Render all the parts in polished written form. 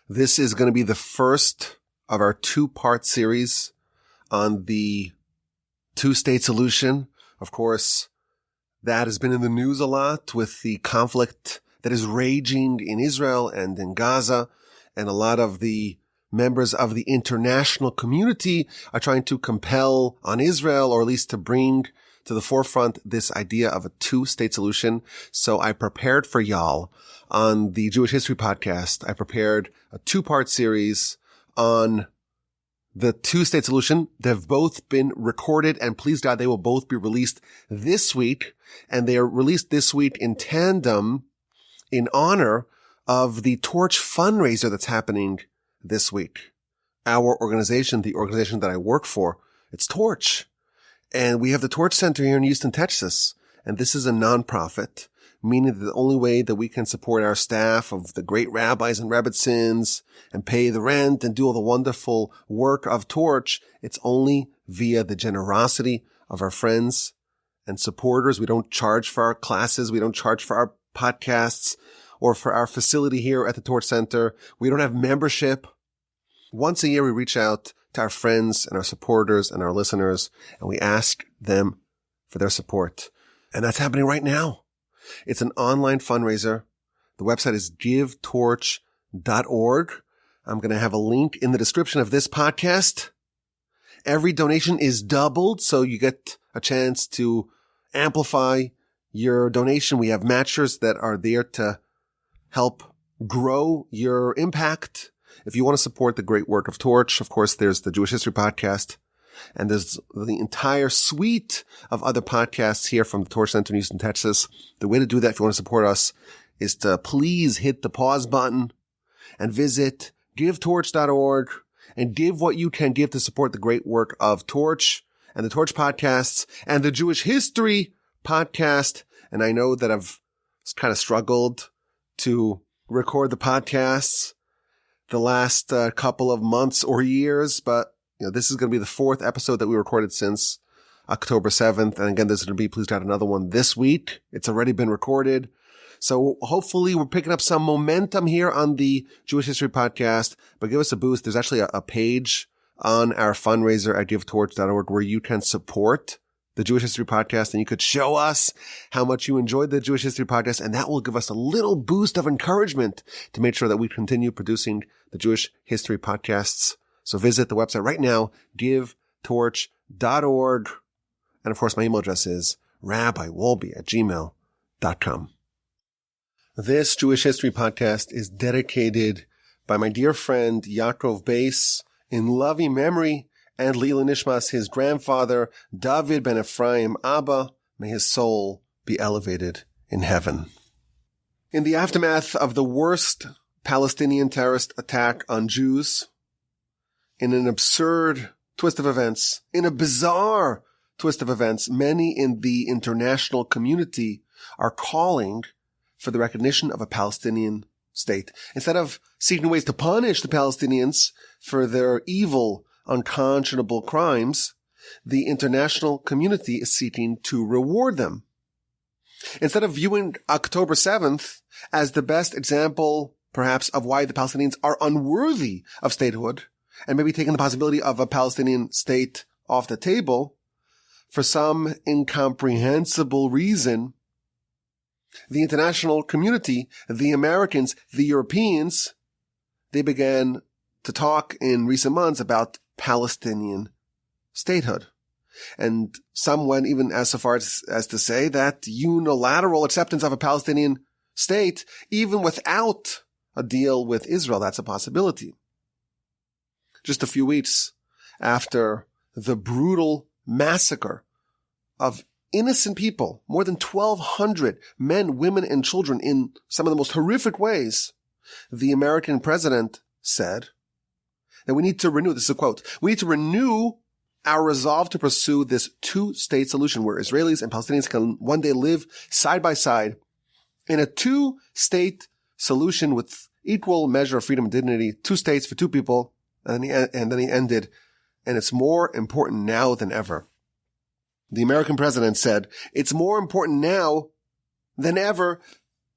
This is going to be the first of our two-part series on the two-state solution. Of course, that has been in the news a lot with the conflict that is raging in Israel and in Gaza, and a lot of the members of the international community are trying to compel on Israel, or at least to bring to the forefront this idea of a two-state solution. So I prepared for y'all on the Jewish History Podcast. I prepared a two-part series on the two-state solution. They've both been recorded, and please God, they will both be released this week. And they are released this week in tandem in honor of the Torch fundraiser that's happening this week. Our organization, the organization that I work for, it's Torch. And we have the Torch Center here in Houston, Texas. And this is a nonprofit, meaning that the only way that we can support our staff of the great rabbis and rebbitzins and pay the rent and do all the wonderful work of Torch, it's only via the generosity of our friends and supporters. We don't charge for our classes. We don't charge for our podcasts or for our facility here at the Torch Center. We don't have membership. Once a year, we reach out to our friends and our supporters and our listeners, and we ask them for their support. And that's happening right now. It's an online fundraiser. The website is givetorch.org. I'm going to have a link in the description of this podcast. Every donation is doubled, so you get a chance to amplify your donation. We have matchers that are there to help grow your impact. If you want to support the great work of Torch, of course, there's the Jewish History Podcast, and there's the entire suite of other podcasts here from the Torch Center in Houston, Texas. The way to do that, if you want to support us, is to please hit the pause button and visit givetorch.org and give what you can give to support the great work of Torch and the Torch podcasts and the Jewish History Podcast. And I know that I've kind of struggled to record the podcasts the last couple of months or years, but this is going to be the fourth episode that we recorded since October 7th. And again, there's going to be, please God, another one this week. It's already been recorded. So hopefully we're picking up some momentum here on the Jewish History Podcast, but give us a boost. There's actually a page on our fundraiser at givetorch.org where you can support the Jewish History Podcast, and you could show us how much you enjoyed the Jewish History Podcast, and that will give us a little boost of encouragement to make sure that we continue producing the Jewish History Podcasts. So visit the website right now, givetorch.org. And of course, my email address is rabbiwolbe@gmail.com. This Jewish History Podcast is dedicated by my dear friend Yaakov Beis in loving memory and Leila Nishmas, his grandfather, David ben Ephraim Abba. May his soul be elevated in heaven. In the aftermath of the worst Palestinian terrorist attack on Jews, in an absurd twist of events, in a bizarre twist of events, many in the international community are calling for the recognition of a Palestinian state. Instead of seeking ways to punish the Palestinians for their evil, unconscionable crimes, the international community is seeking to reward them. Instead of viewing October 7th as the best example, perhaps, of why the Palestinians are unworthy of statehood, and maybe taking the possibility of a Palestinian state off the table, for some incomprehensible reason, the international community, the Americans, the Europeans, they began to talk in recent months about Palestinian statehood. And some went even as so far as to say that unilateral acceptance of a Palestinian state, even without a deal with Israel, that's a possibility. Just a few weeks after the brutal massacre of innocent people, more than 1,200 men, women, and children in some of the most horrific ways, the American president said that we need to renew, this is a quote, we need to renew our resolve to pursue this two-state solution where Israelis and Palestinians can one day live side by side in a two-state solution with equal measure of freedom and dignity, 2 states for 2 people. And then he ended, and it's more important now than ever. The American president said, it's more important now than ever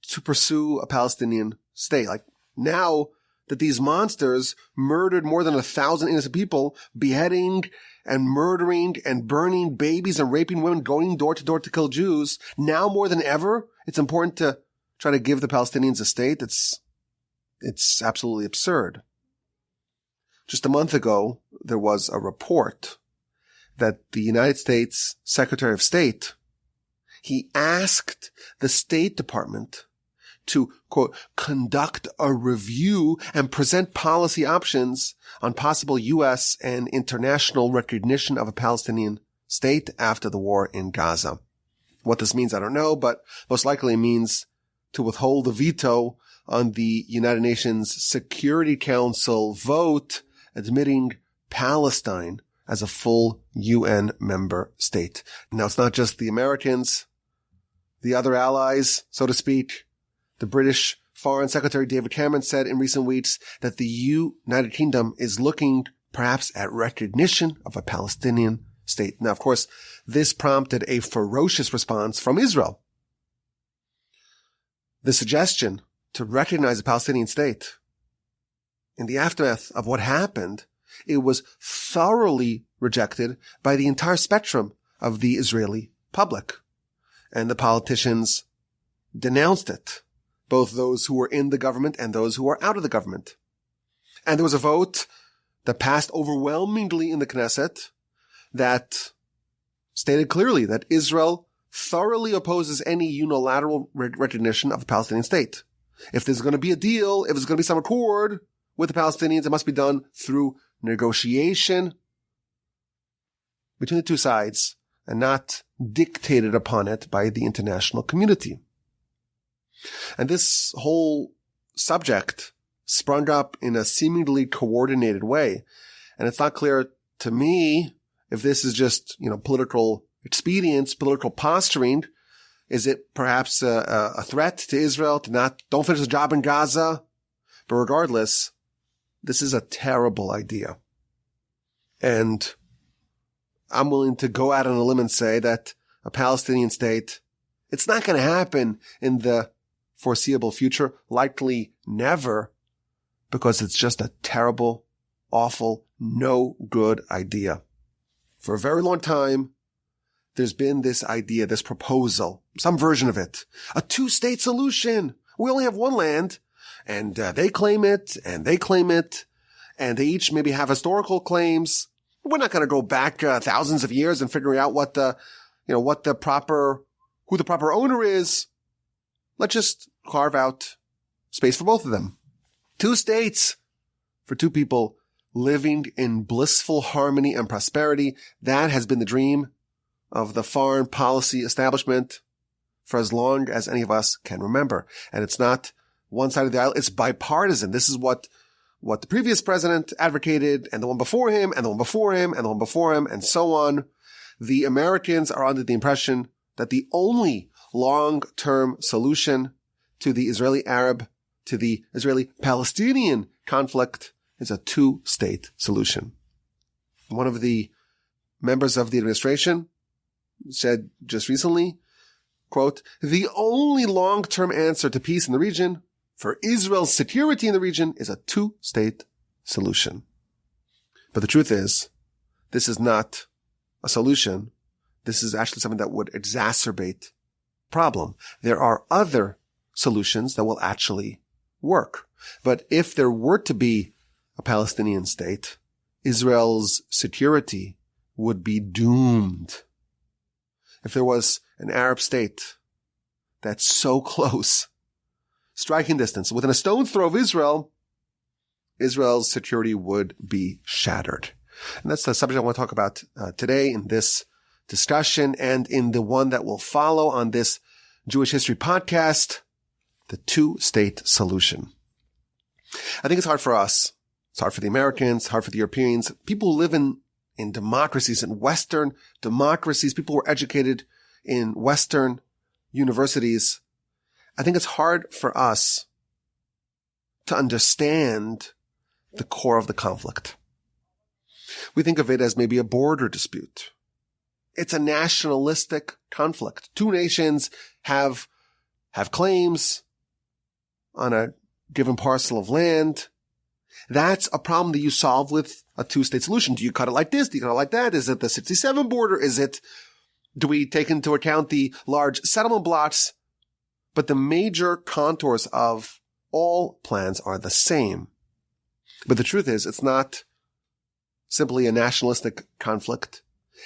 to pursue a Palestinian state. Like now, that these monsters murdered more than 1,000 innocent people, beheading and murdering and burning babies and raping women, going door to door to kill Jews. Now more than ever, it's important to try to give the Palestinians a state. It's absolutely absurd. Just a month ago, there was a report that the United States Secretary of State, he asked the State Department to, quote, conduct a review and present policy options on possible U.S. and international recognition of a Palestinian state after the war in Gaza. What this means, I don't know, but most likely it means to withhold the veto on the United Nations Security Council vote admitting Palestine as a full UN member state. Now, it's not just the Americans, the other allies, so to speak. The British Foreign Secretary David Cameron said in recent weeks that the United Kingdom is looking perhaps at recognition of a Palestinian state. Now, of course, this prompted a ferocious response from Israel. The suggestion to recognize a Palestinian state, in the aftermath of what happened, it was thoroughly rejected by the entire spectrum of the Israeli public. And the politicians denounced it, both those who were in the government and those who were out of the government. And there was a vote that passed overwhelmingly in the Knesset that stated clearly that Israel thoroughly opposes any unilateral recognition of a Palestinian state. If there's going to be a deal, if there's going to be some accord with the Palestinians, it must be done through negotiation between the two sides and not dictated upon it by the international community. And this whole subject sprung up in a seemingly coordinated way. And it's not clear to me if this is just, political expedience, political posturing. Is it perhaps a threat to Israel to don't finish the job in Gaza? But regardless, this is a terrible idea. And I'm willing to go out on a limb and say that a Palestinian state, it's not going to happen in the foreseeable future, likely never, because it's just a terrible, awful, no good idea. For a very long time, there's been this idea, this proposal, some version of it, a two-state solution. We only have one land, and they claim it, and they claim it, and they each maybe have historical claims. We're not going to go back thousands of years and figure out who the proper owner is. Let's just carve out space for both of them. Two states for two people living in blissful harmony and prosperity. That has been the dream of the foreign policy establishment for as long as any of us can remember. And it's not one side of the aisle. It's bipartisan. This is what the previous president advocated, and the one before him, and the one before him, and the one before him, and so on. The Americans are under the impression that the only long-term solution to the Israeli-Palestinian conflict is a two-state solution. One of the members of the administration said just recently, quote, the only long-term answer to peace in the region, for Israel's security in the region, is a two-state solution. But the truth is, this is not a solution. This is actually something that would exacerbate the problem. There are other solutions that will actually work. But if there were to be a Palestinian state, Israel's security would be doomed. If there was an Arab state that's so close, striking distance, within a stone's throw of Israel, Israel's security would be shattered. And that's the subject I want to talk about today in this discussion and in the one that will follow on this Jewish History podcast, the two-state solution. I think it's hard for us. It's hard for the Americans, hard for the Europeans, people who live in democracies, in Western democracies, people who are educated in Western universities. I think it's hard for us to understand the core of the conflict. We think of it as maybe a border dispute. It's a nationalistic conflict. Two nations have claims on a given parcel of land. That's a problem that you solve with a two-state solution. Do you cut it like this? Do you cut it like that? Is it the 67 border? Do we take into account the large settlement blocks? But the major contours of all plans are the same. But the truth is, it's not simply a nationalistic conflict.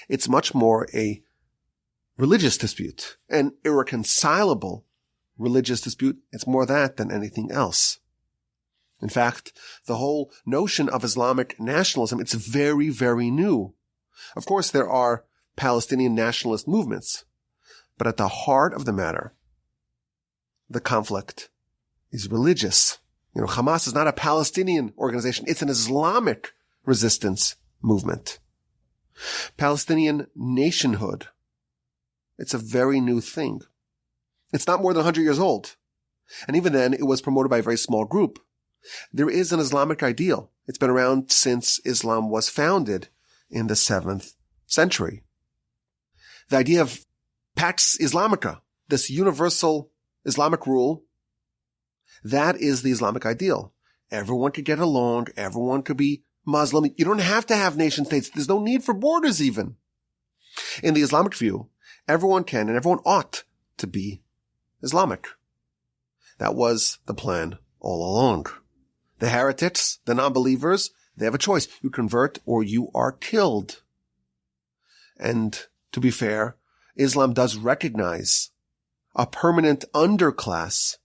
It's much more a religious dispute, an irreconcilable religious dispute. It's more that than anything else. In fact, the whole notion of Islamic nationalism, it's very, very new. Of course, there are Palestinian nationalist movements, but at the heart of the matter, the conflict is religious. Hamas is not a Palestinian organization. It's an Islamic resistance movement. Palestinian nationhood, it's a very new thing. It's not more than 100 years old. And even then, it was promoted by a very small group. There is an Islamic ideal. It's been around since Islam was founded in the 7th century. The idea of Pax Islamica, this universal Islamic rule, that is the Islamic ideal. Everyone could get along. Everyone could be Muslim. You don't have to have nation states. There's no need for borders even. In the Islamic view, everyone can and everyone ought to be Islamic. That was the plan all along. The heretics, the non-believers, they have a choice. You convert or you are killed. And to be fair, Islam does recognize a permanent underclass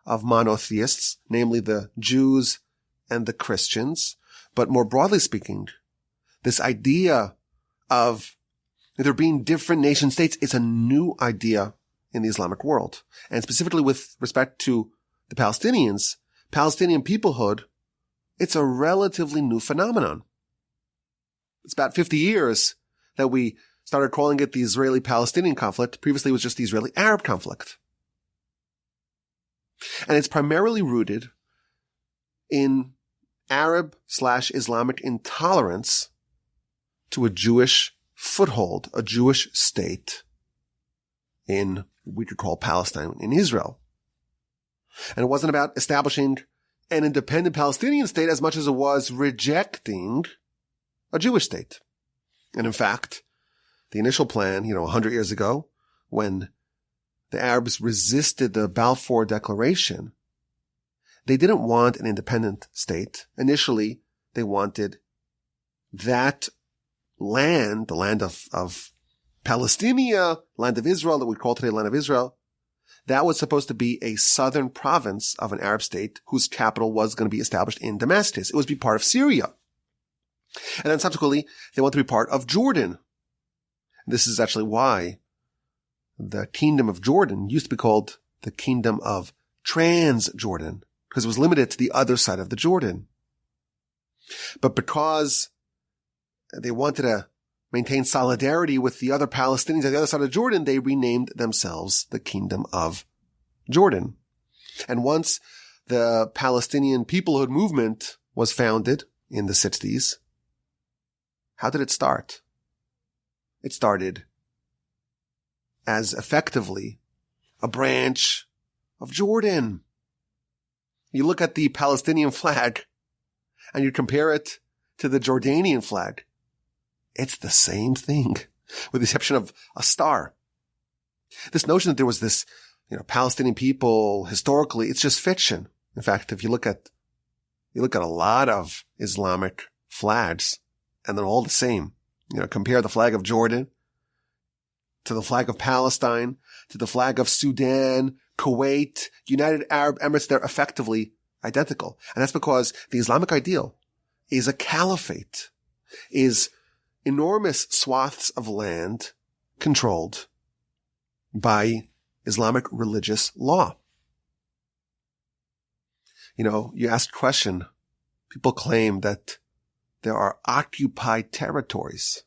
of monotheists, namely the Jews and the Christians. But more broadly speaking, this idea of there being different nation states is a new idea in the Islamic world. And specifically with respect to the Palestinians, Palestinian peoplehood, it's a relatively new phenomenon. It's about 50 years that we started calling it the Israeli-Palestinian conflict. Previously, it was just the Israeli-Arab conflict. And it's primarily rooted in Arab/Islamic intolerance to a Jewish foothold, a Jewish state in what we could call Palestine, in Israel. And it wasn't about establishing an independent Palestinian state as much as it was rejecting a Jewish state. And in fact, the initial plan, 100 years ago, when the Arabs resisted the Balfour Declaration, they didn't want an independent state. Initially, they wanted that land, the land of Palestina, land of Israel, that we call today land of Israel, that was supposed to be a southern province of an Arab state whose capital was going to be established in Damascus. It was to be part of Syria. And then subsequently, they want to be part of Jordan. This is actually why the Kingdom of Jordan used to be called the Kingdom of Transjordan, because it was limited to the other side of the Jordan. But because they wanted to maintain solidarity with the other Palestinians on the other side of Jordan, they renamed themselves the Kingdom of Jordan. And once the Palestinian peoplehood movement was founded in the 60s, how did it start? It started as effectively a branch of Jordan. You look at the Palestinian flag and you compare it to the Jordanian flag. It's the same thing, with the exception of a star. This notion that there was this, Palestinian people historically, it's just fiction. In fact, if you look at a lot of Islamic flags, and they're all the same. Compare the flag of Jordan to the flag of Palestine, to the flag of Sudan, Kuwait, United Arab Emirates. They're effectively identical. And that's because the Islamic ideal is a caliphate, is enormous swaths of land controlled by Islamic religious law. You ask a question. People claim that there are occupied territories.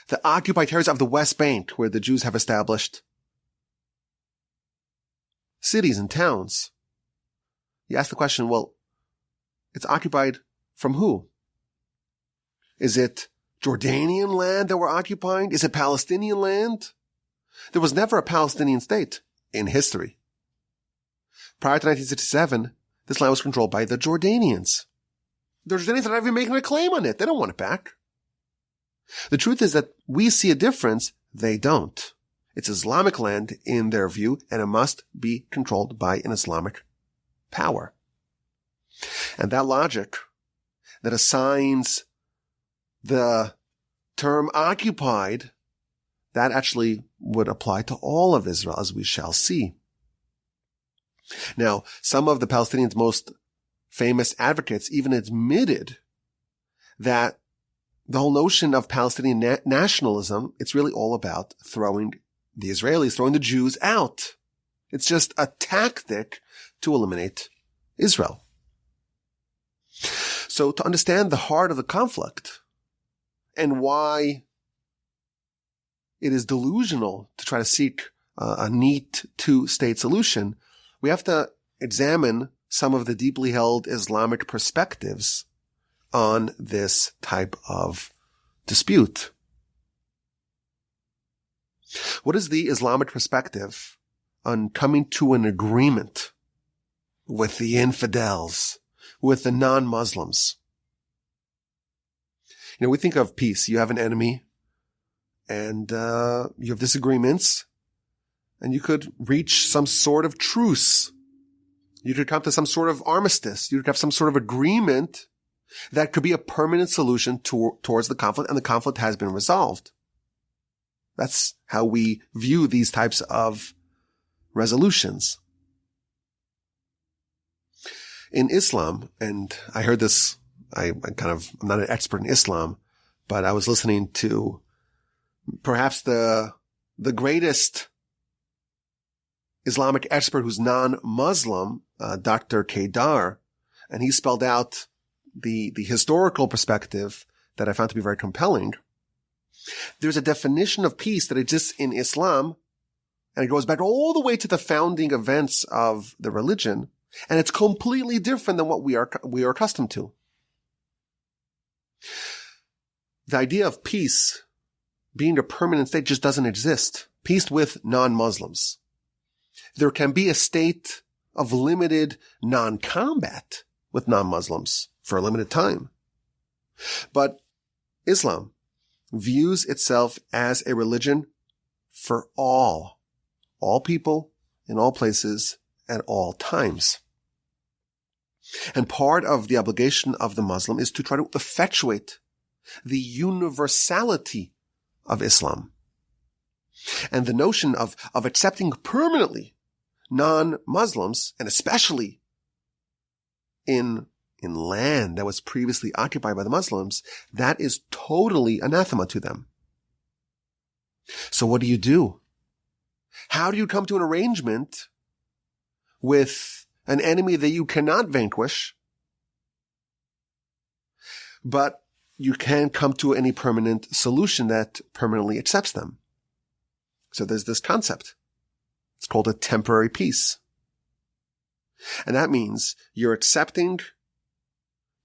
The occupied territories of the West Bank, where the Jews have established cities and towns. You ask the question, well, it's occupied from who? Is it Jordanian land that we're occupying? Is it Palestinian land? There was never a Palestinian state in history. Prior to 1967, this land was controlled by the Jordanians. The Jordanians are not even making a claim on it. They don't want it back. The truth is that we see a difference. They don't. It's Islamic land in their view, and it must be controlled by an Islamic power. And that logic that assigns the term occupied, that actually would apply to all of Israel, as we shall see. Now, some of the Palestinians' most famous advocates even admitted that the whole notion of Palestinian nationalism, it's really all about throwing the Israelis, throwing the Jews out. It's just a tactic to eliminate Israel. So to understand the heart of the conflict and why it is delusional to try to seek a neat two-state solution, we have to examine some of the deeply held Islamic perspectives on this type of dispute. What is the Islamic perspective on coming to an agreement with the infidels, with the non-Muslims? We think of peace. You have an enemy and you have disagreements, and you could reach some sort of truce. You could come to some sort of armistice. You could have some sort of agreement that could be a permanent solution towards the conflict, and the conflict has been resolved. That's how we view these types of resolutions. In Islam, and I heard this, I'm not an expert in Islam, but I was listening to perhaps the greatest Islamic expert who's non-Muslim, Dr. Kedar, and he spelled out the historical perspective that I found to be very compelling. There's a definition of peace that exists in Islam, and it goes back all the way to the founding events of the religion, and it's completely different than what we are accustomed to. The idea of peace being a permanent state just doesn't exist. Peace with non-Muslims. There can be a state of limited non-combat with non-Muslims for a limited time. But Islam views itself as a religion for all people, in all places, at all times. And part of the obligation of the Muslim is to try to effectuate the universality of Islam. And the notion of accepting permanently non-Muslims, and especially in land that was previously occupied by the Muslims, that is totally anathema to them. So what do? How do you come to an arrangement with an enemy that you cannot vanquish, but you can come to any permanent solution that permanently accepts them? So there's this concept. It's called a temporary peace. And that means you're accepting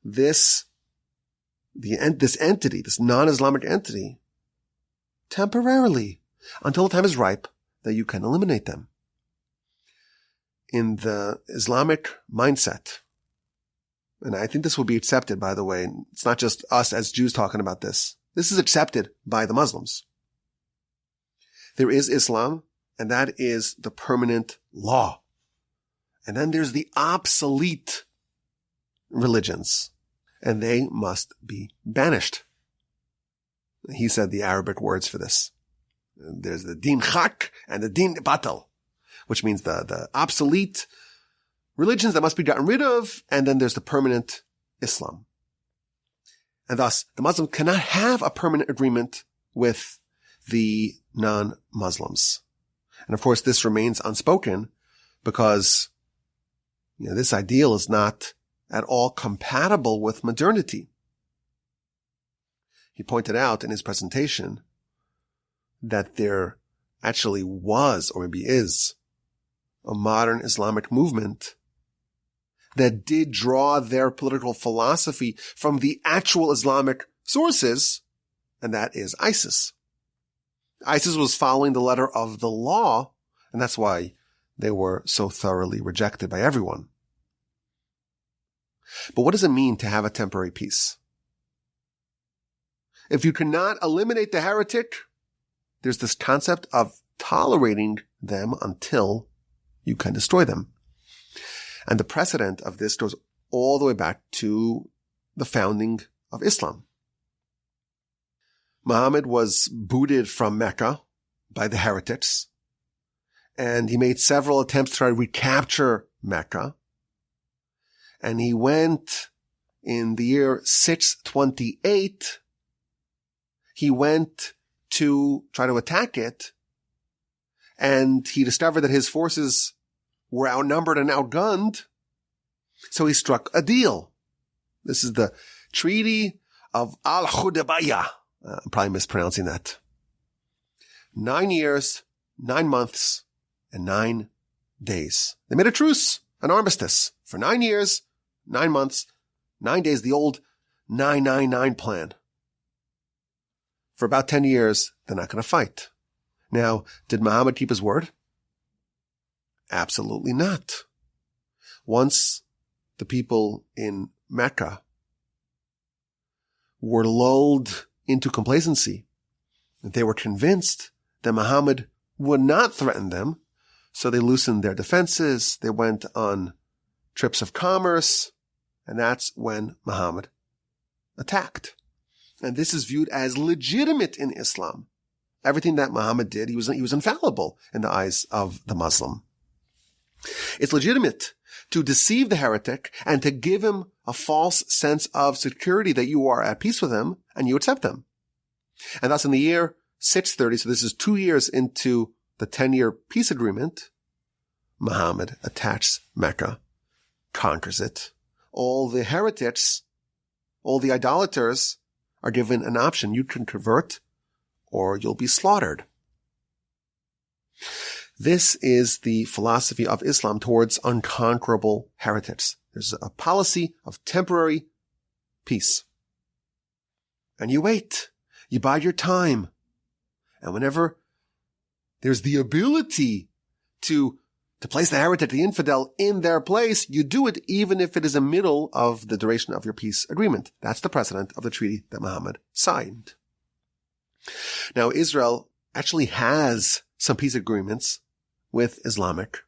this entity, this non-Islamic entity, temporarily, until the time is ripe that you can eliminate them. In the Islamic mindset, and I think this will be accepted, by the way, it's not just us as Jews talking about this. This is accepted by the Muslims. There is Islam, and that is the permanent law. And then there's the obsolete religions, and they must be banished. He said the Arabic words for this. There's the din haq and the din batal, which means the obsolete religions that must be gotten rid of, and then there's the permanent Islam. And thus, the Muslim cannot have a permanent agreement with the non-Muslims. And of course, this remains unspoken because, this ideal is not at all compatible with modernity. He pointed out in his presentation that there actually was, or maybe is, a modern Islamic movement that did draw their political philosophy from the actual Islamic sources, and that is ISIS. ISIS was following the letter of the law, and that's why they were so thoroughly rejected by everyone. But what does it mean to have a temporary peace? If you cannot eliminate the heretic, there's this concept of tolerating them until you can destroy them. And the precedent of this goes all the way back to the founding of Islam. Muhammad was booted from Mecca by the heretics, and he made several attempts to try to recapture Mecca. And he went in the year 628, he went to try to attack it, and he discovered that his forces were outnumbered and outgunned, so he struck a deal. This is the Treaty of Al-Hudaybiyah. I'm probably mispronouncing that. 9 years, 9 months, and 9 days. They made a truce, an armistice, for 9 years, 9 months, 9 days, the old 999 plan. For about 10 years, they're not going to fight. Now, did Muhammad keep his word? Absolutely not. Once the people in Mecca were lulled into complacency, they were convinced that Muhammad would not threaten them, so they loosened their defenses, they went on trips of commerce, and that's when Muhammad attacked. And this is viewed as legitimate in Islam. Everything that Muhammad did, he was infallible in the eyes of the Muslim. It's legitimate to deceive the heretic and to give him a false sense of security that you are at peace with him and you accept them. And thus in the year 630, so this is 2 years into the 10-year peace agreement, Muhammad attacks Mecca, conquers it. All the heretics, all the idolaters are given an option. You can convert or you'll be slaughtered. This is the philosophy of Islam towards unconquerable heretics. There's a policy of temporary peace. And you wait. You bide your time. And whenever there's the ability to place the heretic, the infidel, in their place, you do it even if it is in the middle of the duration of your peace agreement. That's the precedent of the treaty that Muhammad signed. Now, Israel actually has some peace agreements with Islamic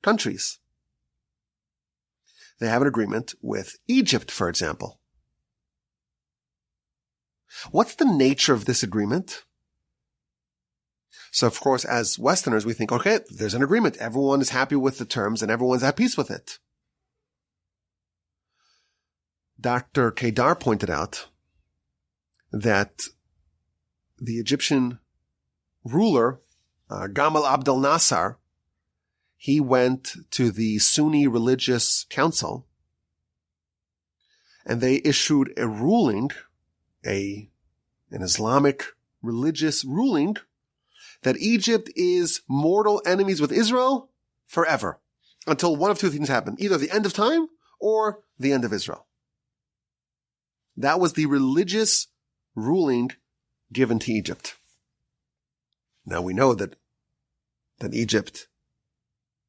countries. They have an agreement with Egypt, for example. What's the nature of this agreement? So, of course, as Westerners, we think, okay, there's an agreement. Everyone is happy with the terms and everyone's at peace with it. Dr. Kedar pointed out that the Egyptian ruler, Gamal Abdel Nasser, he went to the Sunni religious council and they issued a ruling, an Islamic religious ruling, that Egypt is mortal enemies with Israel forever until one of two things happen, either the end of time or the end of Israel. That was the religious ruling given to Egypt. Now we know that Egypt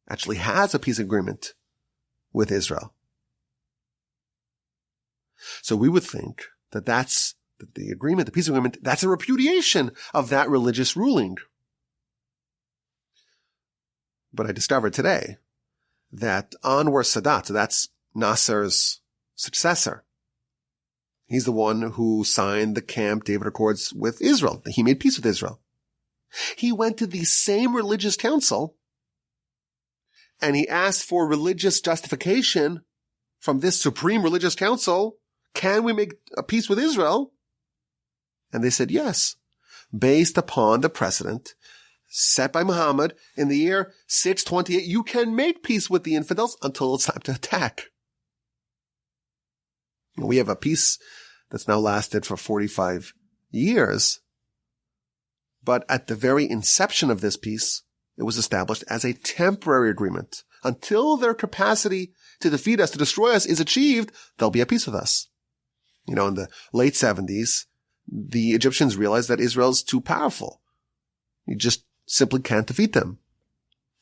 actually has a peace agreement with Israel. So we would think that that's the agreement, the peace agreement, that's a repudiation of that religious ruling. But I discovered today that Anwar Sadat, so that's Nasser's successor, he's the one who signed the Camp David Accords with Israel. He made peace with Israel. He went to the same religious council and he asked for religious justification from this supreme religious council. Can we make a peace with Israel? And they said yes, based upon the precedent set by Muhammad in the year 628. You can make peace with the infidels until it's time to attack. We have a peace that's now lasted for 45 years. But at the very inception of this peace, it was established as a temporary agreement. Until their capacity to defeat us, to destroy us is achieved, they'll be at peace with us. In the late 70s, the Egyptians realized that Israel's too powerful. You just simply can't defeat them.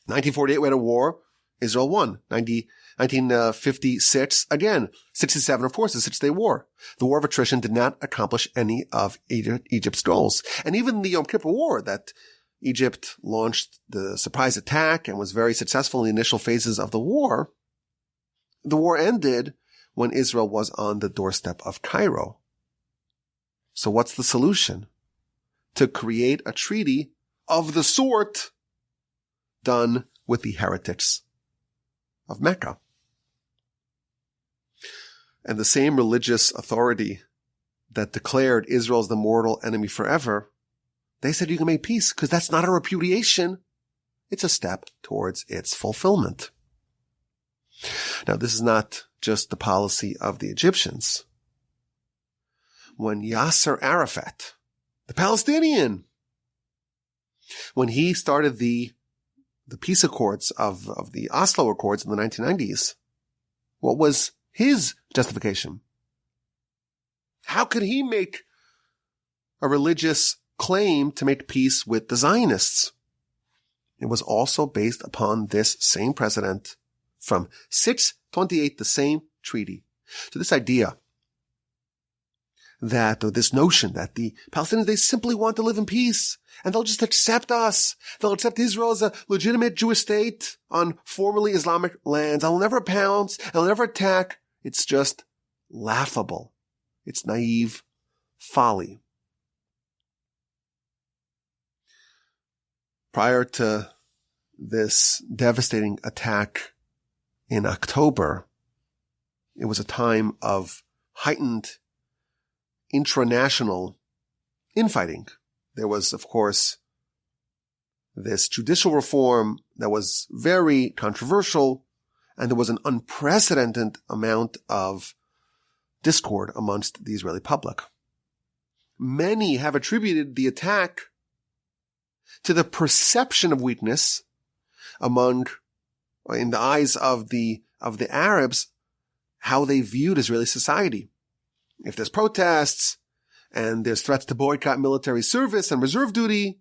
1948, we had a war. Israel won. 1956, again, 67, of course, the Six-Day War. The War of Attrition did not accomplish any of Egypt's goals. And even the Yom Kippur War, that Egypt launched the surprise attack and was very successful in the initial phases of the war ended when Israel was on the doorstep of Cairo. So what's the solution? To create a treaty of the sort done with the heretics of Mecca. And the same religious authority that declared Israel as the mortal enemy forever, they said you can make peace because that's not a repudiation. It's a step towards its fulfillment. Now, this is not just the policy of the Egyptians. When Yasser Arafat, the Palestinian, when he started the peace accords of the Oslo Accords in the 1990s, what was his justification? How could he make a religious claim to make peace with the Zionists? It was also based upon this same precedent from 628, the same treaty. So this idea that, or this notion that the Palestinians, they simply want to live in peace and they'll just accept us. They'll accept Israel as a legitimate Jewish state on formerly Islamic lands. I'll never pounce. I'll never attack. It's just laughable. It's naive folly. Prior to this devastating attack in October, it was a time of heightened intranational infighting. There was, of course, this judicial reform that was very controversial, and there was an unprecedented amount of discord amongst the Israeli public. Many have attributed the attack to the perception of weakness in the eyes of the Arabs, how they viewed Israeli society. If there's protests and there's threats to boycott military service and reserve duty,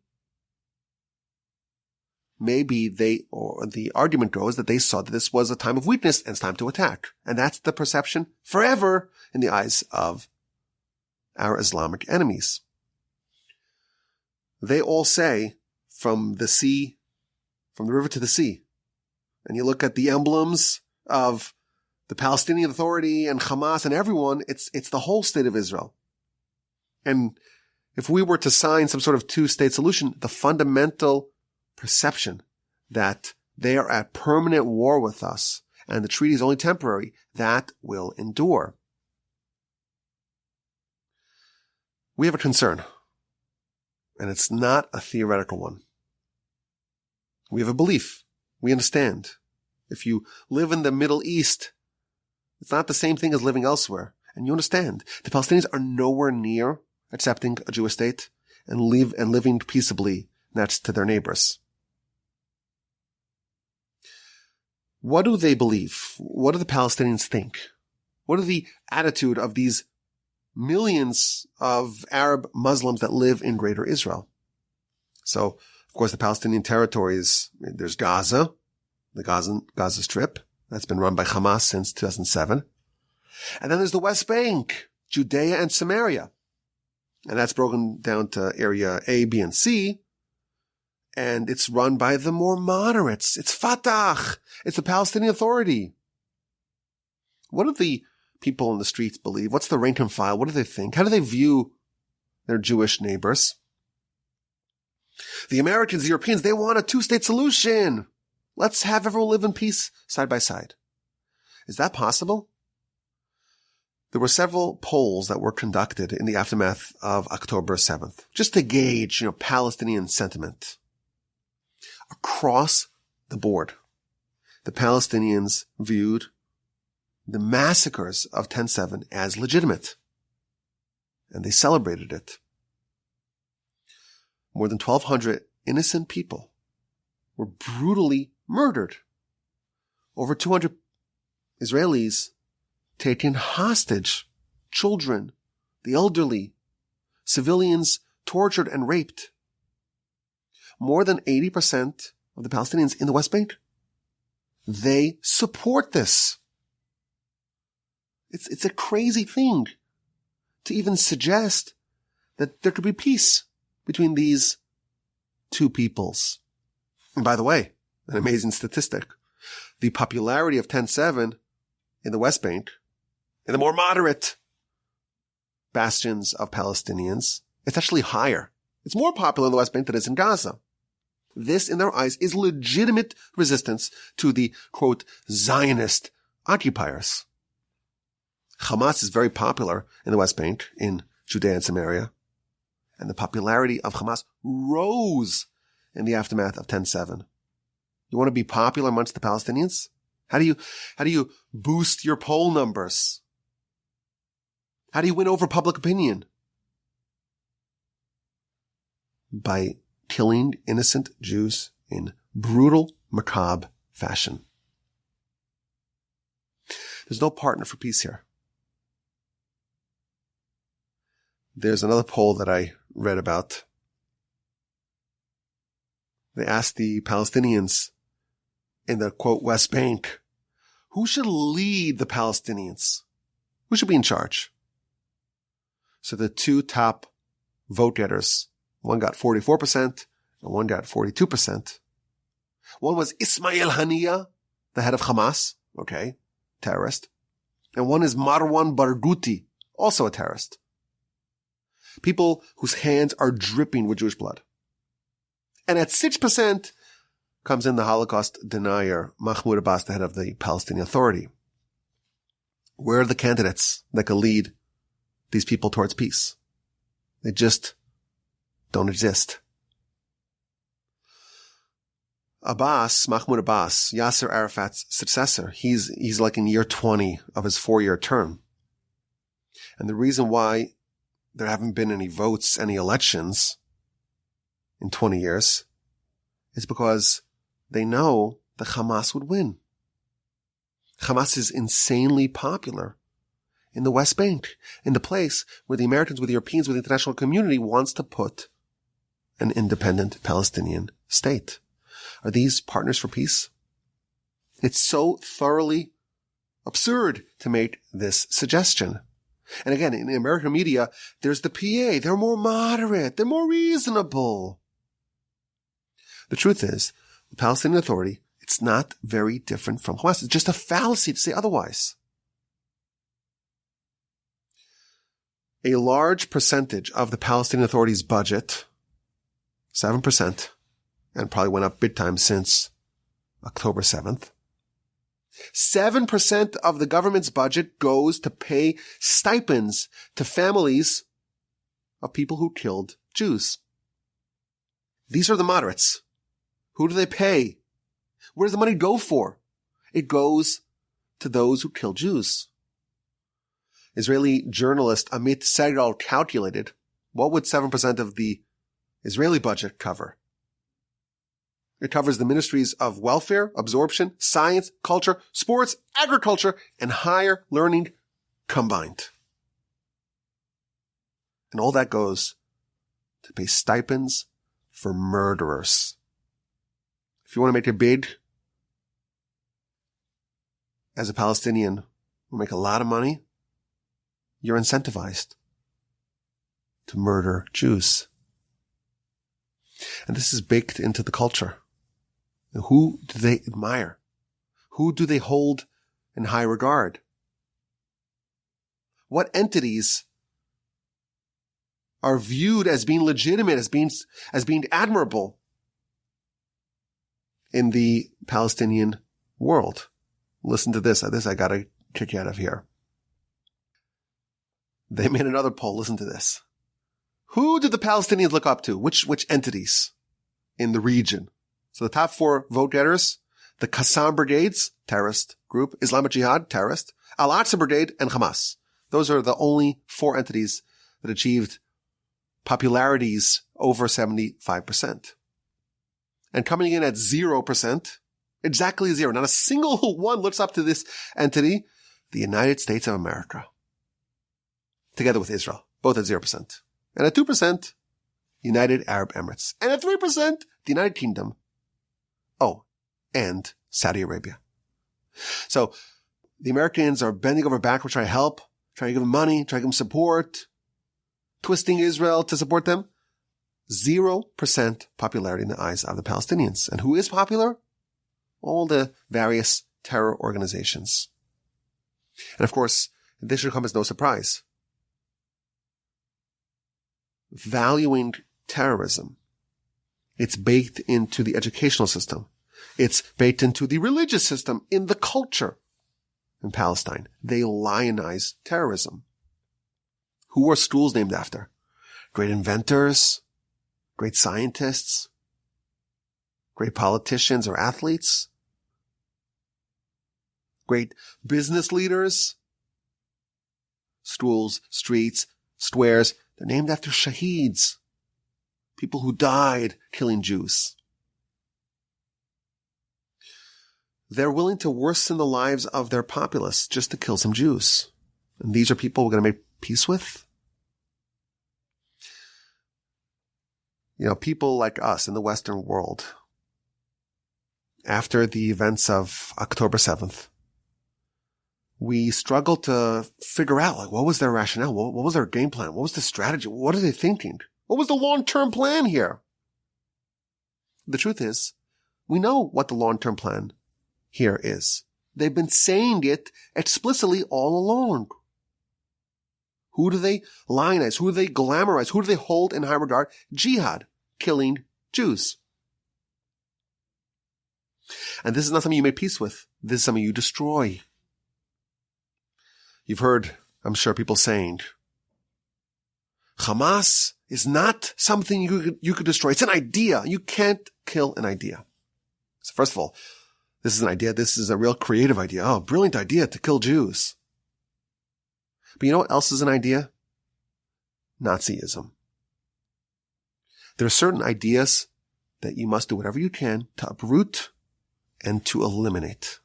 maybe the argument goes that they saw that this was a time of weakness and it's time to attack. And that's the perception forever in the eyes of our Islamic enemies. They all say from the river to the sea. And you look at the emblems of the Palestinian Authority and Hamas and everyone, it's the whole state of Israel. And if we were to sign some sort of two-state solution, the fundamental perception that they are at permanent war with us and the treaty is only temporary, that will endure. We have a concern, and it's not a theoretical one. We have a belief. We understand. If you live in the Middle East, it's not the same thing as living elsewhere. And you understand, the Palestinians are nowhere near accepting a Jewish state and living peaceably next to their neighbors. What do they believe? What do the Palestinians think? What is the attitude of these millions of Arab Muslims that live in Greater Israel? So, of course, the Palestinian territories, there's Gaza, the Gaza Strip, that's been run by Hamas since 2007. And then there's the West Bank, Judea and Samaria. And that's broken down to area A, B, and C. And it's run by the more moderates. It's Fatah. It's the Palestinian Authority. What do the people in the streets believe? What's the rank and file? What do they think? How do they view their Jewish neighbors? The Americans, the Europeans, they want a two-state solution. Let's have everyone live in peace side by side. Is that possible? There were several polls that were conducted in the aftermath of October 7th, just to gauge, Palestinian sentiment. Across the board, the Palestinians viewed the massacres of 10/7 as legitimate, and they celebrated it. More than 1,200 innocent people were brutally murdered. Over 200 Israelis taken hostage, children, the elderly, civilians tortured and raped. More than 80% of the Palestinians in the West Bank they support this. It's a crazy thing to even suggest that there could be peace between these two peoples. And by the way, an amazing statistic. The popularity of 10-7 in the West Bank, in the more moderate bastions of Palestinians, it's actually higher. It's more popular in the West Bank than it is in Gaza. This, in their eyes, is legitimate resistance to the, quote, Zionist occupiers. Hamas is very popular in the West Bank, in Judea and Samaria, and the popularity of Hamas rose in the aftermath of 10-7. You want to be popular amongst the Palestinians? How do you boost your poll numbers? How do you win over public opinion? By killing innocent Jews in brutal, macabre fashion. There's no partner for peace here. There's another poll that I read about. They asked the Palestinians in the, quote, West Bank, who should lead the Palestinians? Who should be in charge? So the two top vote getters, one got 44% and one got 42%. One was Ismail Haniyeh, the head of Hamas, okay, terrorist. And one is Marwan Barghouti, also a terrorist. People whose hands are dripping with Jewish blood. And at 6% comes in the Holocaust denier, Mahmoud Abbas, the head of the Palestinian Authority. Where are the candidates that can lead these people towards peace? They just don't exist. Abbas, Mahmoud Abbas, Yasser Arafat's successor, he's like in year 20 of his 4-year term. And the reason why there haven't been any votes, any elections in 20 years is because they know that Hamas would win. Hamas is insanely popular in the West Bank, in the place where the Americans, with the Europeans, with the international community wants to put an independent Palestinian state. Are these partners for peace? It's so thoroughly absurd to make this suggestion. And again, in the American media, there's the PA. They're more moderate. They're more reasonable. The truth is, the Palestinian Authority, it's not very different from Hamas. It's just a fallacy to say otherwise. A large percentage of the Palestinian Authority's budget, 7%, and probably went up big time since October 7th, 7% of the government's budget goes to pay stipends to families of people who killed Jews. These are the moderates. Who do they pay? Where does the money go for? It goes to those who kill Jews. Israeli journalist Amit Segal calculated what would 7% of the Israeli budget cover. It covers the ministries of welfare, absorption, science, culture, sports, agriculture, and higher learning combined. And all that goes to pay stipends for murderers. If you want to make it big, as a Palestinian who make a lot of money, you're incentivized to murder Jews. And this is baked into the culture. And who do they admire? Who do they hold in high regard? What entities are viewed as being legitimate, as being admirable in the Palestinian world? Listen to this. This I got to kick you out of here. They made another poll. Listen to this. Who did the Palestinians look up to? Which entities in the region? So the top 4 vote getters, the Qassam Brigades, terrorist group, Islamic Jihad, terrorist, Al-Aqsa Brigade, and Hamas. Those are the only 4 entities that achieved popularities over 75%. And coming in at 0%, exactly 0, not a single one looks up to this entity, the United States of America. Together with Israel, both at 0%. And at 2%, United Arab Emirates. And at 3%, the United Kingdom. Oh, and Saudi Arabia. So the Americans are bending over backwards trying to help, trying to give them money, trying to give them support, twisting Israel to support them. 0% popularity in the eyes of the Palestinians. And who is popular? All the various terror organizations. And of course, this should come as no surprise. Valuing terrorism, it's baked into the educational system. It's baked into the religious system, in the culture in Palestine. They lionize terrorism. Who are schools named after? Great inventors, great scientists, great politicians or athletes, great business leaders. Schools, streets, squares, they're named after shaheeds, people who died killing Jews. They're willing to worsen the lives of their populace just to kill some Jews. And these are people we're going to make peace with? You know, people like us in the Western world, after the events of October 7th, we struggle to figure out, like, what was their rationale? What was their game plan? What was the strategy? What are they thinking? What was the long-term plan here? The truth is, we know what the long-term plan here is. They've been saying it explicitly all along. Who do they lionize? Who do they glamorize? Who do they hold in high regard? Jihad, killing Jews. And this is not something you make peace with. This is something you destroy. You've heard, I'm sure, people saying, Hamas is not something you could destroy. It's an idea. You can't kill an idea. So first of all, this is an idea. This is a real creative idea. Oh, brilliant idea to kill Jews. But you know what else is an idea? Nazism. There are certain ideas that you must do whatever you can to uproot and to eliminate.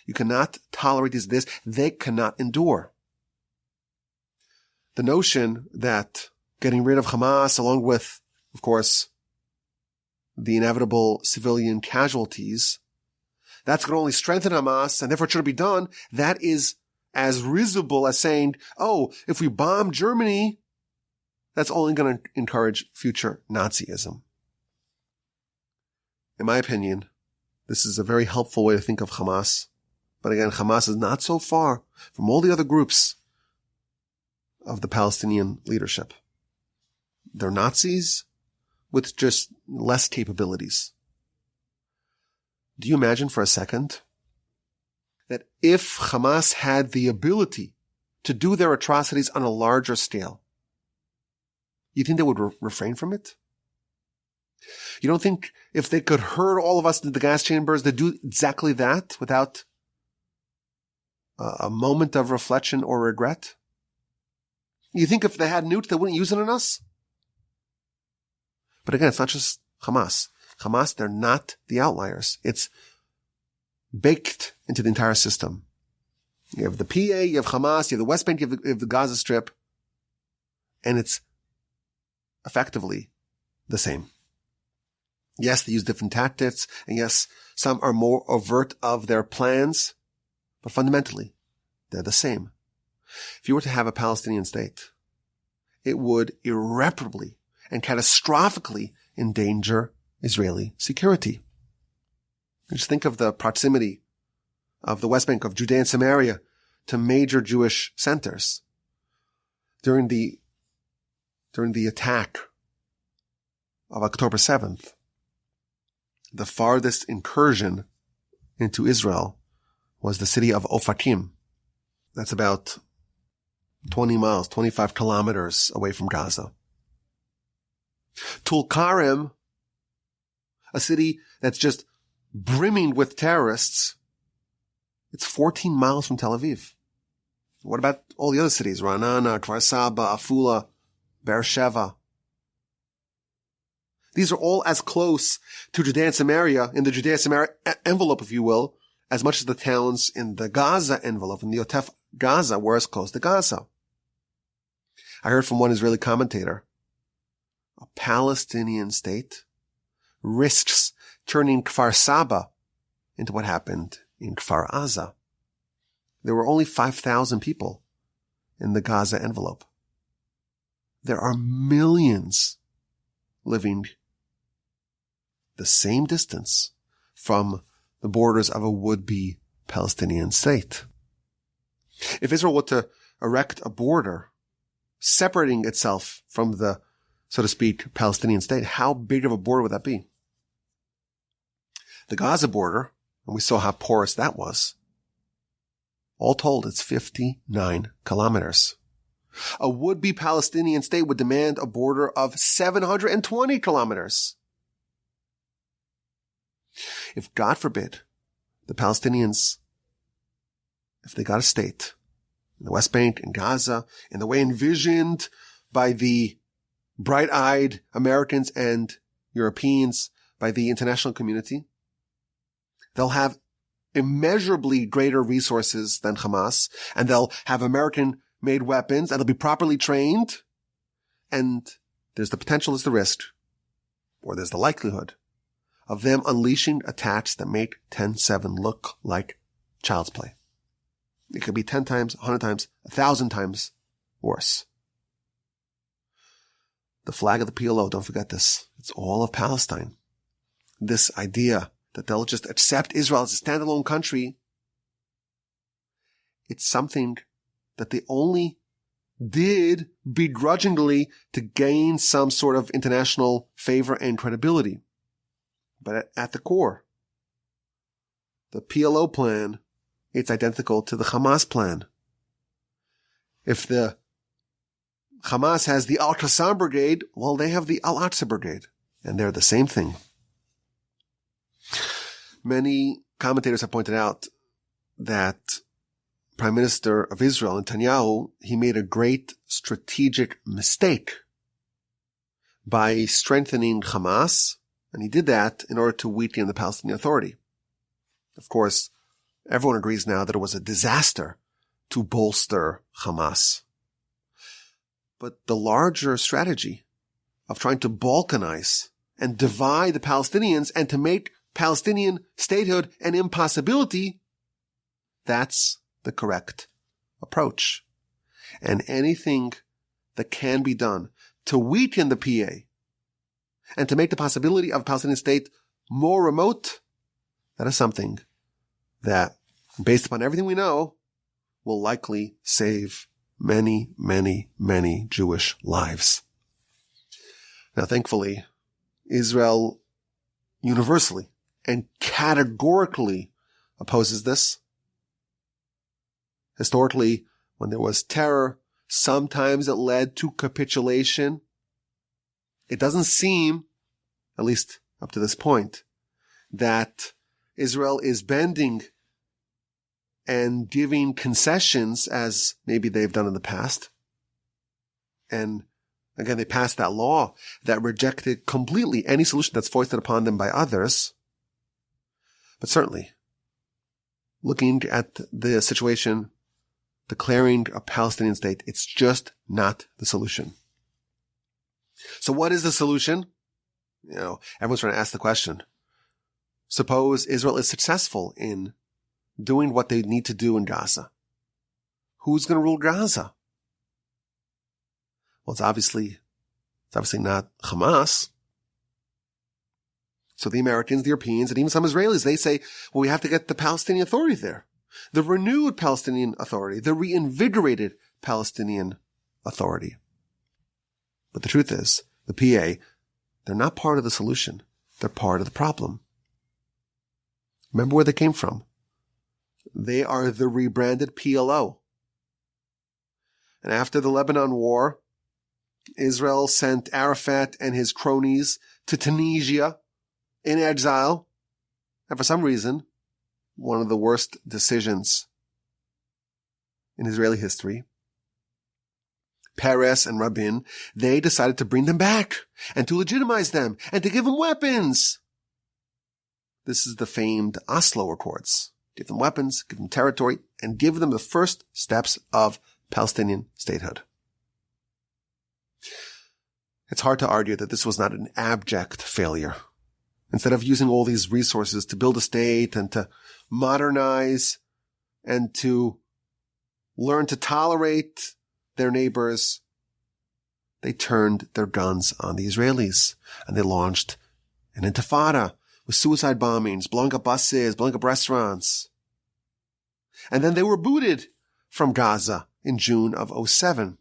You cannot tolerate this. They cannot endure. The notion that getting rid of Hamas, along with, of course, the inevitable civilian casualties, that's going to only strengthen Hamas, and therefore it shouldn't be done. That is as risible as saying, oh, if we bomb Germany, that's only going to encourage future Nazism. In my opinion, this is a very helpful way to think of Hamas. But again, Hamas is not so far from all the other groups of the Palestinian leadership. They're Nazis with just less capabilities. Do you imagine for a second that if Hamas had the ability to do their atrocities on a larger scale, you think they would refrain from it? You don't think if they could herd all of us into the gas chambers, they'd do exactly that without a moment of reflection or regret? You think if they had nukes, they wouldn't use it on us? But again, it's not just Hamas. Hamas, they're not the outliers. It's baked into the entire system. You have the PA, you have Hamas, you have the West Bank, you have the Gaza Strip, and it's effectively the same. Yes, they use different tactics, and yes, some are more overt of their plans, but fundamentally, they're the same. If you were to have a Palestinian state, it would irreparably and catastrophically endanger Israeli security. Just think of the proximity of the West Bank, of Judea and Samaria, to major Jewish centers. During the attack of October 7th, the farthest incursion into Israel was the city of Ofakim. That's about 20 miles, 25 kilometers away from Gaza. Tulkarem, a city that's just brimming with terrorists, it's 14 miles from Tel Aviv. What about all the other cities? Ra'anana, Kfar Saba, Afula, Beersheva. These are all as close to Judea and Samaria, in the Judea-Samaria envelope, if you will, as much as the towns in the Gaza envelope, in the Otef Gaza, were as close to Gaza. I heard from one Israeli commentator, a Palestinian state risks turning Kfar Saba into what happened in Kfar Aza. There were only 5,000 people in the Gaza envelope. There are millions living the same distance from the borders of a would-be Palestinian state. If Israel were to erect a border separating itself from the, so to speak, Palestinian state, how big of a border would that be? The Gaza border, and we saw how porous that was, all told, it's 59 kilometers. A would-be Palestinian state would demand a border of 720 kilometers. If, God forbid, the Palestinians, if they got a state in the West Bank, in Gaza, in the way envisioned by the bright-eyed Americans and Europeans, by the international community, they'll have immeasurably greater resources than Hamas, and they'll have American-made weapons, and they'll be properly trained, and there's the potential, there's the risk, or there's the likelihood of them unleashing attacks that make 10-7 look like child's play. It could be 10 times, 100 times, 1,000 times worse. The flag of the PLO, don't forget this. It's all of Palestine. This idea that they'll just accept Israel as a standalone country, it's something that they only did begrudgingly to gain some sort of international favor and credibility. But at the core, the PLO plan, it's identical to the Hamas plan. If the Hamas has the Al-Qassam Brigade, well, they have the Al-Aqsa Brigade, and they're the same thing. Many commentators have pointed out that Prime Minister of Israel, Netanyahu, he made a great strategic mistake by strengthening Hamas, and he did that in order to weaken the Palestinian Authority. Of course, everyone agrees now that it was a disaster to bolster Hamas. But the larger strategy of trying to balkanize and divide the Palestinians and to make Palestinian statehood an impossibility, that's the correct approach. And anything that can be done to weaken the PA and to make the possibility of a Palestinian state more remote, that is something that, based upon everything we know, will likely save many, many, many Jewish lives. Now, thankfully, Israel universally and categorically opposes this. Historically, when there was terror, sometimes it led to capitulation. It doesn't seem, at least up to this point, that Israel is bending and giving concessions as maybe they've done in the past. And again, they passed that law that rejected completely any solution that's foisted upon them by others. But certainly, looking at the situation, declaring a Palestinian state, it's just not the solution. So what is the solution? Everyone's trying to ask the question. Suppose Israel is successful in doing what they need to do in Gaza. Who's going to rule Gaza? Well, it's obviously not Hamas. So the Americans, the Europeans, and even some Israelis, they say, well, we have to get the Palestinian Authority there. The renewed Palestinian Authority, the reinvigorated Palestinian Authority. But the truth is, the PA, they're not part of the solution. They're part of the problem. Remember where they came from. They are the rebranded PLO. And after the Lebanon War, Israel sent Arafat and his cronies to Tunisia in exile. And for some reason, one of the worst decisions in Israeli history, Peres and Rabin, they decided to bring them back and to legitimize them and to give them weapons. This is the famed Oslo Accords. Give them weapons, give them territory, and give them the first steps of Palestinian statehood. It's hard to argue that this was not an abject failure. Instead of using all these resources to build a state and to modernize and to learn to tolerate their neighbors, they turned their guns on the Israelis and they launched an intifada with suicide bombings, blowing up buses, blowing up restaurants. And then they were booted from Gaza in June of 2007.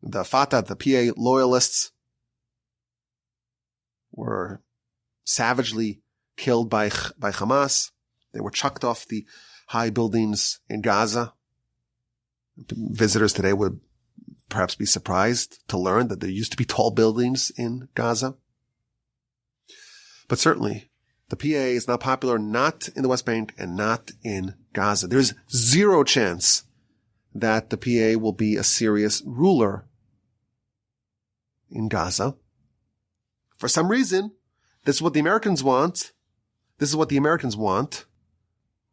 The Fatah, the PA loyalists, were savagely killed by Hamas. They were chucked off the high buildings in Gaza. Visitors today would perhaps be surprised to learn that there used to be tall buildings in Gaza. But certainly, the PA is not popular, not in the West Bank and not in Gaza. There's zero chance that the PA will be a serious ruler in Gaza. For some reason, this is what the Americans want. This is what the Americans want.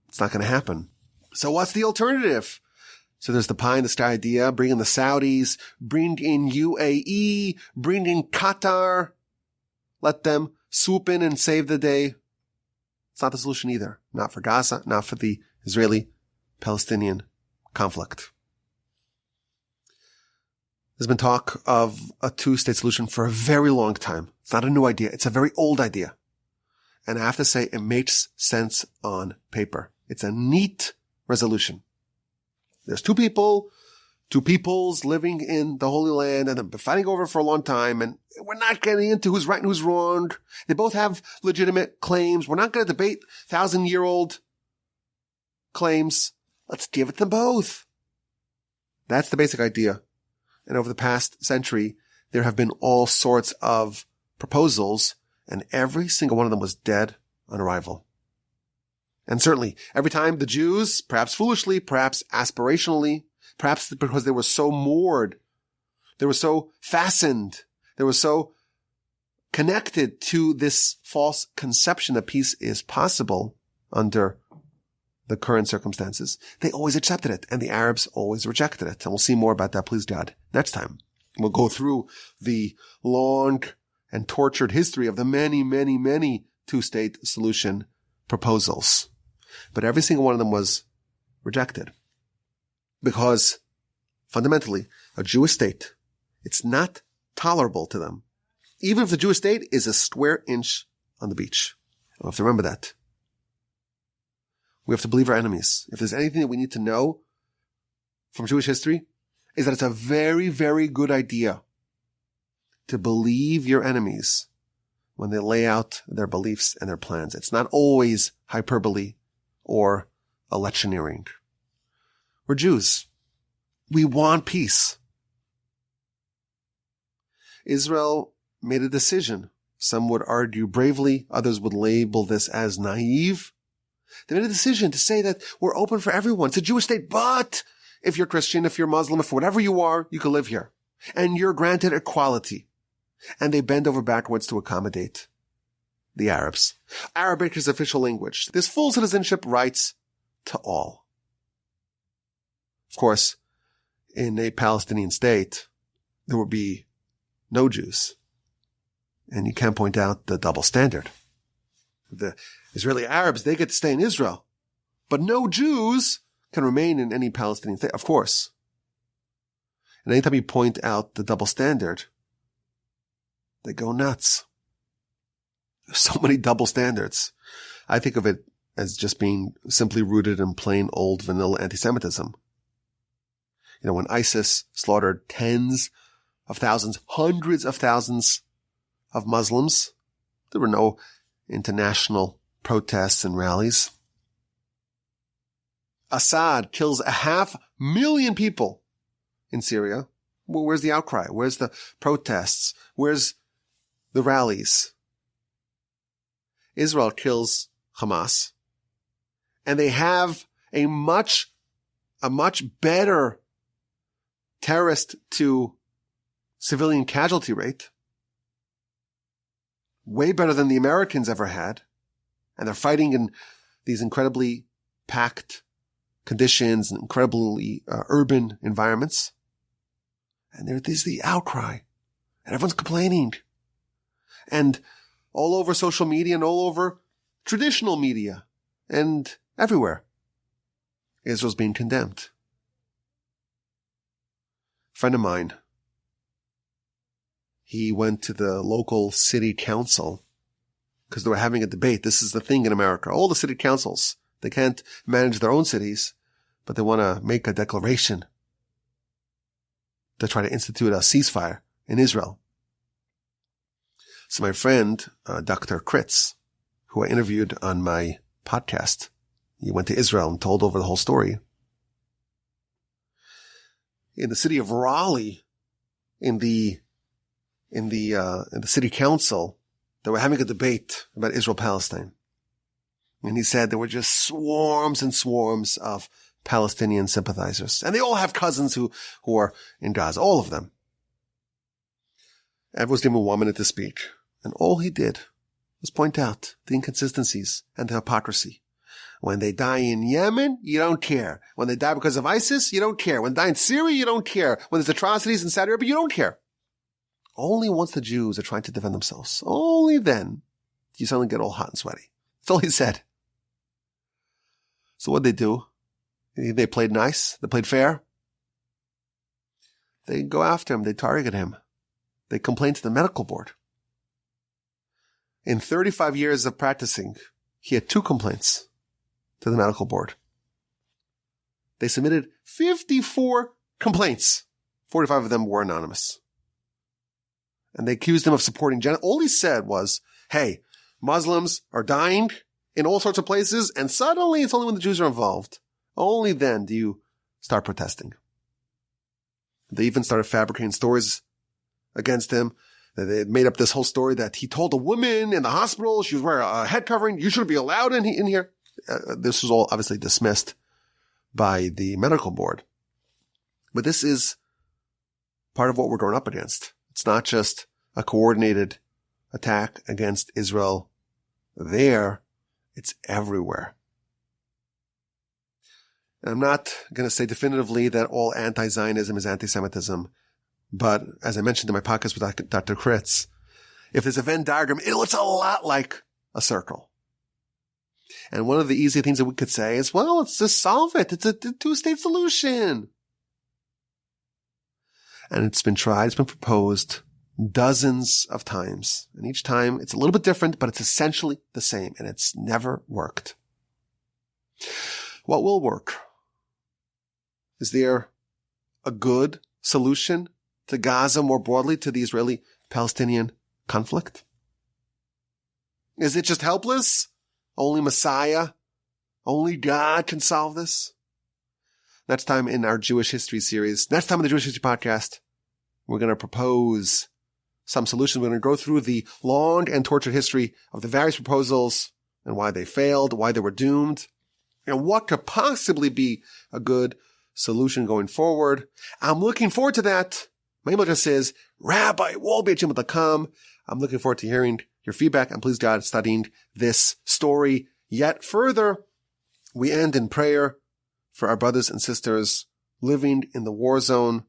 It's not going to happen. So what's the alternative? So there's the pie in the sky idea, bring in the Saudis, bring in UAE, bring in Qatar, let them swoop in and save the day. It's not the solution either. Not for Gaza, not for the Israeli-Palestinian conflict. There's been talk of a two-state solution for a very long time. It's not a new idea. It's a very old idea. And I have to say, it makes sense on paper. It's a neat resolution. There's two peoples living in the Holy Land, and they've been fighting over it for a long time, and we're not getting into who's right and who's wrong. They both have legitimate claims. We're not going to debate 1,000-year-old claims. Let's give it to them both. That's the basic idea. And over the past century, there have been all sorts of proposals, and every single one of them was dead on arrival. And certainly, every time the Jews, perhaps foolishly, perhaps aspirationally, perhaps because they were so moored, they were so fastened, they were so connected to this false conception that peace is possible under the current circumstances, they always accepted it, and the Arabs always rejected it. And we'll see more about that, please God, next time. We'll go through the long and tortured history of the many, many, many two-state solution proposals. But every single one of them was rejected. Because, fundamentally, a Jewish state, it's not tolerable to them. Even if the Jewish state is a square inch on the beach. We have to remember that. We have to believe our enemies. If there's anything that we need to know from Jewish history, is that it's a very, very good idea to believe your enemies when they lay out their beliefs and their plans. It's not always hyperbole or electioneering. We're Jews. We want peace. Israel made a decision. Some would argue bravely. Others would label this as naive. They made a decision to say that we're open for everyone. It's a Jewish state, but if you're Christian, if you're Muslim, if whatever you are, you can live here. And you're granted equality. And they bend over backwards to accommodate the Arabs. Arabic is official language. There's full citizenship rights to all. Of course, in a Palestinian state, there would be no Jews. And you can point out the double standard. The Israeli Arabs, they get to stay in Israel. But no Jews can remain in any Palestinian state, of course. And anytime you point out the double standard, they go nuts. There's so many double standards. I think of it as just being simply rooted in plain old vanilla anti-Semitism. You know, when ISIS slaughtered tens of thousands, hundreds of thousands of Muslims, there were no international protests and rallies. Assad kills 500,000 people in Syria. Well, where's the outcry? Where's the protests? Where's the rallies? Israel kills Hamas, and they have a much better terrorist to civilian casualty rate, way better than the Americans ever had. And they're fighting in these incredibly packed conditions and incredibly urban environments. And there's the outcry. And everyone's complaining. And all over social media and all over traditional media, and everywhere, Israel's being condemned. A friend of mine, he went to the local city council because they were having a debate. This is the thing in America. All the city councils, they can't manage their own cities, but they want to make a declaration to try to institute a ceasefire in Israel. So my friend, Dr. Kritz, who I interviewed on my podcast, he went to Israel and told over the whole story. In the city of Raleigh, in the city council, they were having a debate about Israel Palestine. And he said there were just swarms and swarms of Palestinian sympathizers. And they all have cousins who are in Gaza, all of them. Everyone's given 1 minute to speak. And all he did was point out the inconsistencies and the hypocrisy. When they die in Yemen, you don't care. When they die because of ISIS, you don't care. When they die in Syria, you don't care. When there's atrocities in Saudi Arabia, you don't care. Only once the Jews are trying to defend themselves, only then do you suddenly get all hot and sweaty. That's all he said. So what'd they do? They played nice. They played fair. They go after him. They target him. They complain to the medical board. In 35 years of practicing, he had 2 complaints to the medical board. They submitted 54 complaints. 45 of them were anonymous. And they accused him of supporting all he said was, hey, Muslims are dying in all sorts of places, and suddenly it's only when the Jews are involved. Only then do you start protesting. They even started fabricating stories against him. They made up this whole story that he told a woman in the hospital she was wearing a head covering, you shouldn't be allowed in here. This was all obviously dismissed by the medical board. But this is part of what we're going up against. It's not just a coordinated attack against Israel there. It's everywhere. And I'm not going to say definitively that all anti-Zionism is anti-Semitism. But as I mentioned in my podcast with Dr. Kritz, if there's a Venn diagram, it looks a lot like a circle. And one of the easy things that we could say is, well, let's just solve it. It's a 2-state solution. And it's been tried, it's been proposed dozens of times. And each time it's a little bit different, but it's essentially the same. And it's never worked. What will work? Is there a good solution to Gaza more broadly, to the Israeli-Palestinian conflict? Is it just helpless? Only Messiah, only God can solve this? Next time in our Jewish history series, next time in the Jewish History Podcast, we're going to propose some solutions. We're going to go through the long and tortured history of the various proposals and why they failed, why they were doomed, and what could possibly be a good solution going forward. I'm looking forward to that. My email address is rabbiwolbe@gmail.com. I'm looking forward to hearing your feedback and please God studying this story yet further. We end in prayer for our brothers and sisters living in the war zone,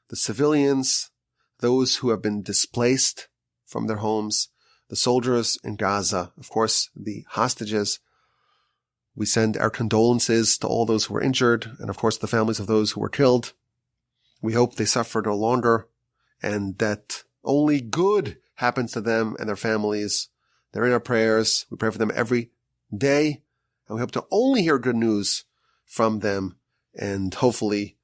the civilians, those who have been displaced from their homes, the soldiers in Gaza, of course, the hostages. We send our condolences to all those who were injured and, of course, the families of those who were killed. We hope they suffer no longer and that only good happens to them and their families. They're in our prayers. We pray for them every day, and we hope to only hear good news from them, and hopefully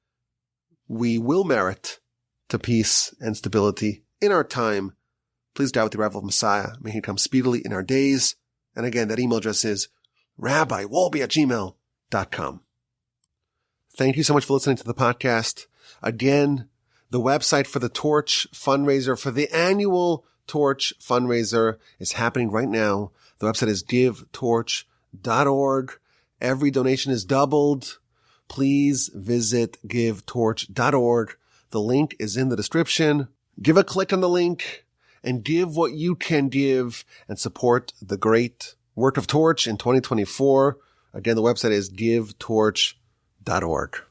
we will merit to peace and stability in our time. Please die with the arrival of Messiah. May he come speedily in our days. And again, that email address is rabbiwolbe@gmail.com. Thank you so much for listening to the podcast. Again, the website for the Torch fundraiser, for the annual Torch fundraiser, is happening right now. The website is givetorch.org. Every donation is doubled. Please visit givetorch.org. The link is in the description. Give a click on the link and give what you can give and support the great work of Torch in 2024. Again, the website is givetorch.org.